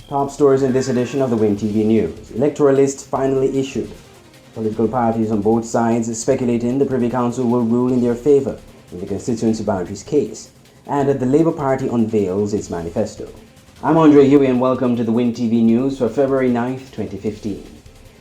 Top stories in this edition of the Winn TV News. Electoral list finally issued. Political parties on both sides speculating the Privy Council will rule in their favor in the constituency boundaries case. And the Labour Party unveils its manifesto. I'm Andre Huey and welcome to the Winn TV News for February 9th, 2015.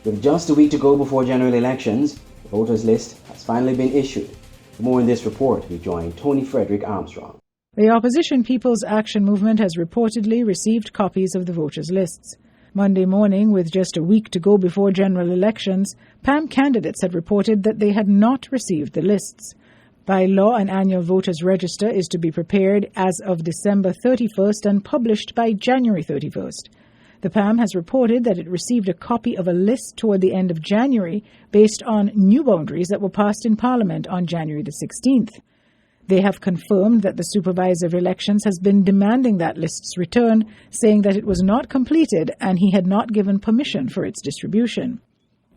With just a week to go before general elections, the voters list has finally been issued. For more in this report, we join Tony Frederick Armstrong. The opposition People's Action Movement has reportedly received copies of the voters' lists. Monday morning, with just a week to go before general elections, PAM candidates had reported that they had not received the lists. By law, an annual voters' register is to be prepared as of December 31st and published by January 31st. The PAM has reported that it received a copy of a list toward the end of January based on new boundaries that were passed in Parliament on January the 16th. They have confirmed that the Supervisor of Elections has been demanding that list's return, saying that it was not completed and he had not given permission for its distribution.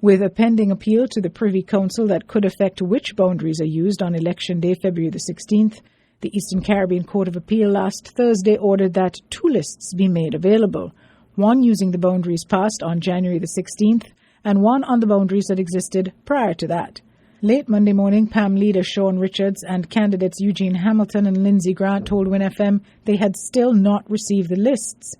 With a pending appeal to the Privy Council that could affect which boundaries are used on Election Day, February the 16th, the Eastern Caribbean Court of Appeal last Thursday ordered that two lists be made available, one using the boundaries passed on January the 16th and one on the boundaries that existed prior to that. Late Monday morning, PAM leader Sean Richards and candidates Eugene Hamilton and Lindsey Grant told Winn FM they had still not received the lists.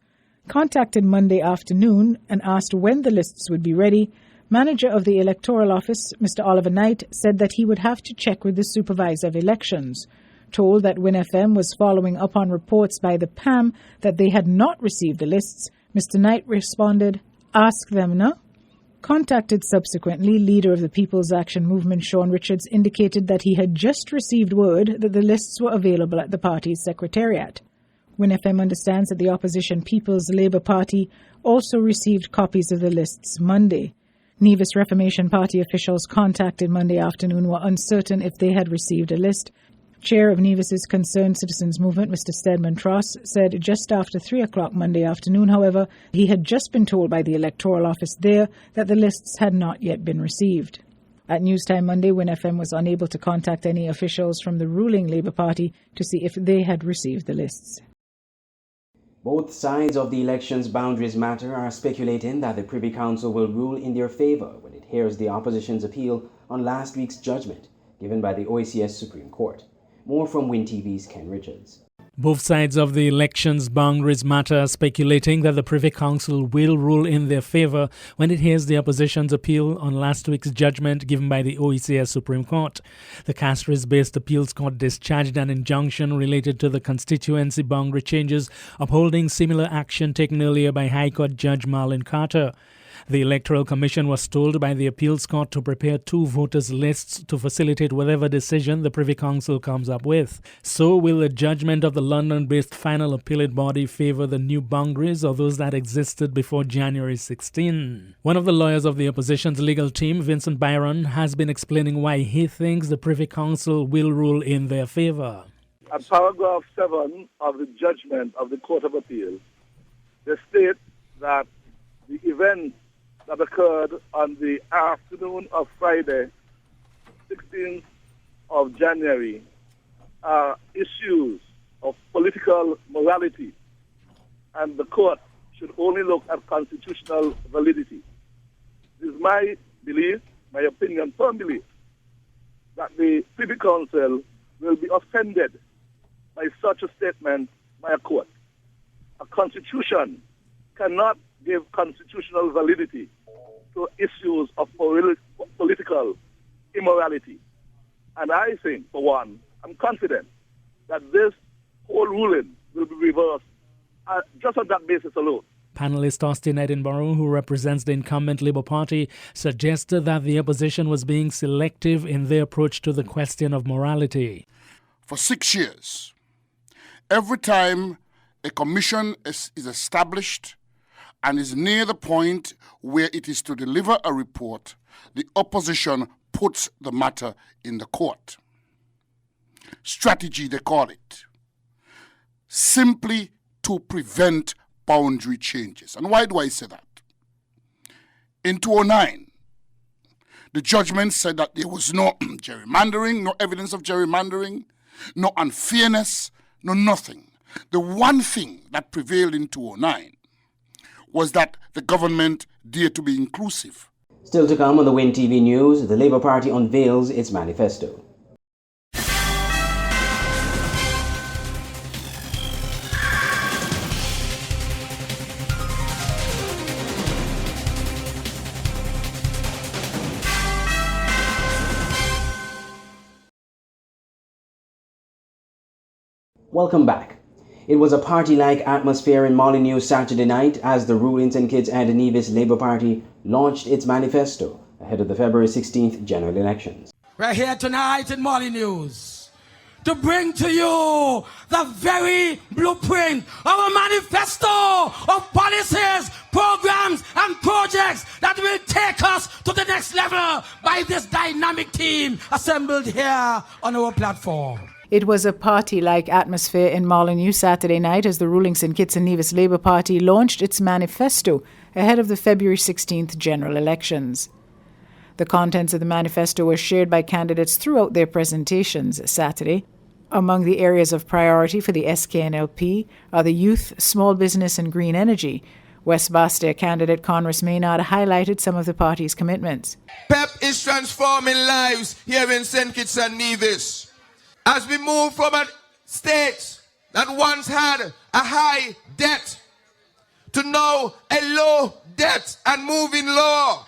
Contacted Monday afternoon and asked when the lists would be ready, manager of the Electoral Office, Mr. Oliver Knight, said that he would have to check with the Supervisor of Elections. Told that Winn FM was following up on reports by the PAM that they had not received the lists, Mr. Knight responded, "Ask them, no?" Contacted subsequently, leader of the People's Action Movement, Sean Richards, indicated that he had just received word that the lists were available at the party's secretariat. Winn FM understands that the opposition People's Labour Party also received copies of the lists Monday. Nevis Reformation Party officials contacted Monday afternoon were uncertain if they had received a list. Chair of Nevis's Concerned Citizens Movement, Mr. Stedman Tross, said just after 3 o'clock Monday afternoon, however, he had just been told by the Electoral Office there that the lists had not yet been received. At newstime Monday, Winn FM was unable to contact any officials from the ruling Labour Party to see if they had received the lists. Both sides of the elections boundaries matter are speculating that the Privy Council will rule in their favor when it hears the opposition's appeal on last week's judgment given by the OECS Supreme Court. More from Winn TV's Ken Richards. Both sides of the elections boundaries matter are speculating that the Privy Council will rule in their favor when it hears the opposition's appeal on last week's judgment given by the OECS Supreme Court. The Castries-based appeals court discharged an injunction related to the constituency boundary changes, upholding similar action taken earlier by High Court Judge Marlon Carter. The Electoral Commission was told by the appeals court to prepare two voters' lists to facilitate whatever decision the Privy Council comes up with. So will the judgment of the London-based final appellate body favour the new boundaries or those that existed before January 16? One of the lawyers of the opposition's legal team, Vincent Byron, has been explaining why he thinks the Privy Council will rule in their favour. At paragraph 7 of the judgment of the Court of Appeal, they state that the event that occurred on the afternoon of Friday, 16th of January, are issues of political morality, and the court should only look at constitutional validity. It is my belief, my opinion, firm belief, that the Privy Council will be offended by such a statement by a court. A constitution cannot give constitutional validity to issues of political immorality. And I think, for one, I'm confident that this whole ruling will be reversed just on that basis alone. Panelist Austin Edinburgh, who represents the incumbent Labour Party, suggested that the opposition was being selective in their approach to the question of morality. For 6 years, every time a commission is established and is near the point where it is to deliver a report, the opposition puts the matter in the court. Strategy, they call it, simply to prevent boundary changes. And why do I say that? In 2009, the judgment said that there was no gerrymandering, no evidence of gerrymandering, no unfairness, no nothing. The one thing that prevailed in 2009 was that the government dared to be inclusive. Still to come on the Winn TV News, the Labour Party unveils its manifesto. Welcome back. It was a party-like atmosphere in Molyneux Saturday night as the ruling St. Kitts and Nevis Labour Party launched its manifesto ahead of the February 16th general elections. We're here tonight in Molyneux to bring to you the very blueprint of a manifesto of policies, programs, and projects that will take us to the next level by this dynamic team assembled here on our platform. It was a party-like atmosphere in Molyneux Saturday night as the ruling St. Kitts and Nevis Labour Party launched its manifesto ahead of the February 16th general elections. The contents of the manifesto were shared by candidates throughout their presentations Saturday. Among the areas of priority for the SKNLP are the youth, small business and green energy. West Bastia candidate Conrus Maynard highlighted some of the party's commitments. PEP is transforming lives here in St. Kitts and Nevis. As we move from a state that once had a high debt to now a low debt and moving low.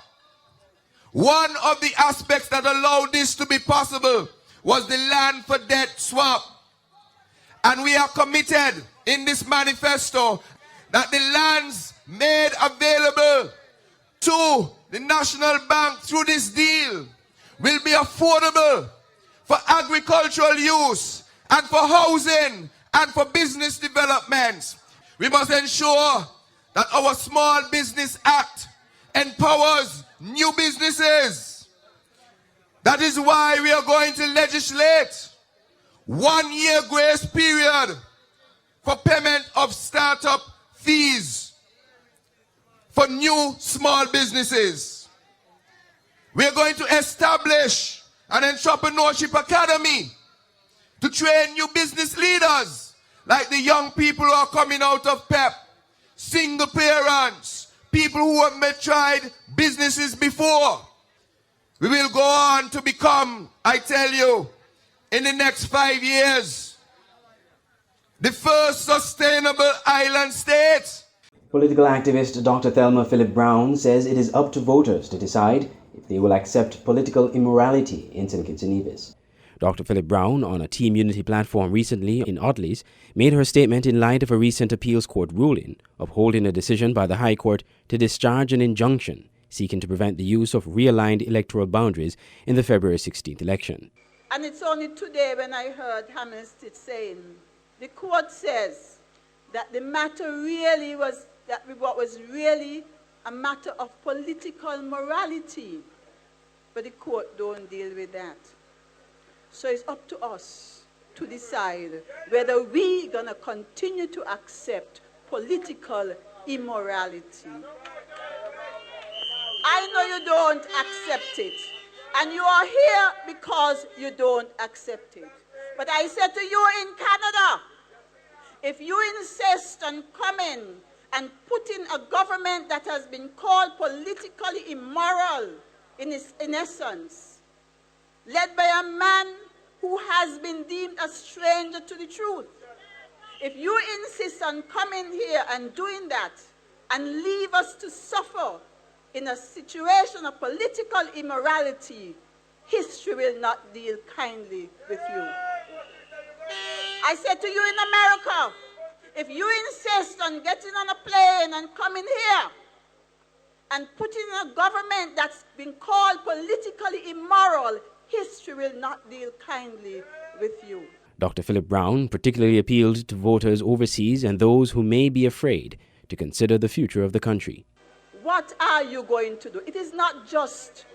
One of the aspects that allowed this to be possible was the land for debt swap. And we are committed in this manifesto that the lands made available to the National Bank through this deal will be affordable for agricultural use and for housing and for business development. We must ensure that our Small Business Act empowers new businesses. That is why we are going to legislate 1 year grace period for payment of startup fees for new small businesses. We are going to establish an entrepreneurship academy to train new business leaders like the young people who are coming out of PEP, single parents, people who have tried businesses before. We will go on to become, I tell you, in the next 5 years, the first sustainable island state. Political activist Dr. Thelma Philip Brown says it is up to voters to decide if they will accept political immorality in St. Kitts and Nevis. Dr. Philip Brown, on a Team Unity platform recently in Audleys, made her statement in light of a recent appeals court ruling upholding a decision by the High Court to discharge an injunction seeking to prevent the use of realigned electoral boundaries in the February 16th election. And it's only today when I heard Hammerstead saying, the court says that the matter really was, that what was really a matter of political morality, but the court don't deal with that. So it's up to us to decide whether we're going to continue to accept political immorality. I know you don't accept it, and you are here because you don't accept it. But I said to you in Canada, if you insist on coming and putting a government that has been called politically immoral in essence, led by a man who has been deemed a stranger to the truth. If you insist on coming here and doing that and leave us to suffer in a situation of political immorality, history will not deal kindly with you. I said to you in America, if you insist on getting on a plane and coming here and putting in a government that's been called politically immoral, history will not deal kindly with you. Dr. Philip Brown particularly appealed to voters overseas and those who may be afraid to consider the future of the country. What are you going to do? It is not just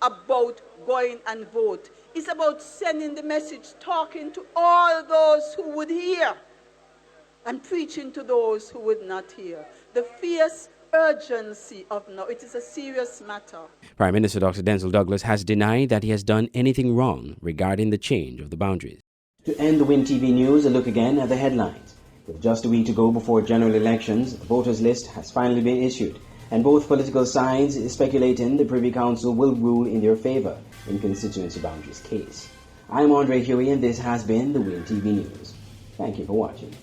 about going and vote. It's about sending the message, talking to all those who would hear and preaching to those who would not hear. The fierce urgency of now. It is a serious matter. Prime Minister Dr. Denzil Douglas has denied that he has done anything wrong regarding the change of the boundaries. To end the Winn TV News, a look again at the headlines. With just a week to go before general elections, the voters list has finally been issued, and both political sides is speculating the Privy Council will rule in their favor in constituency boundaries case. I'm Andre Huey, and this has been the Winn TV News. Thank you for watching.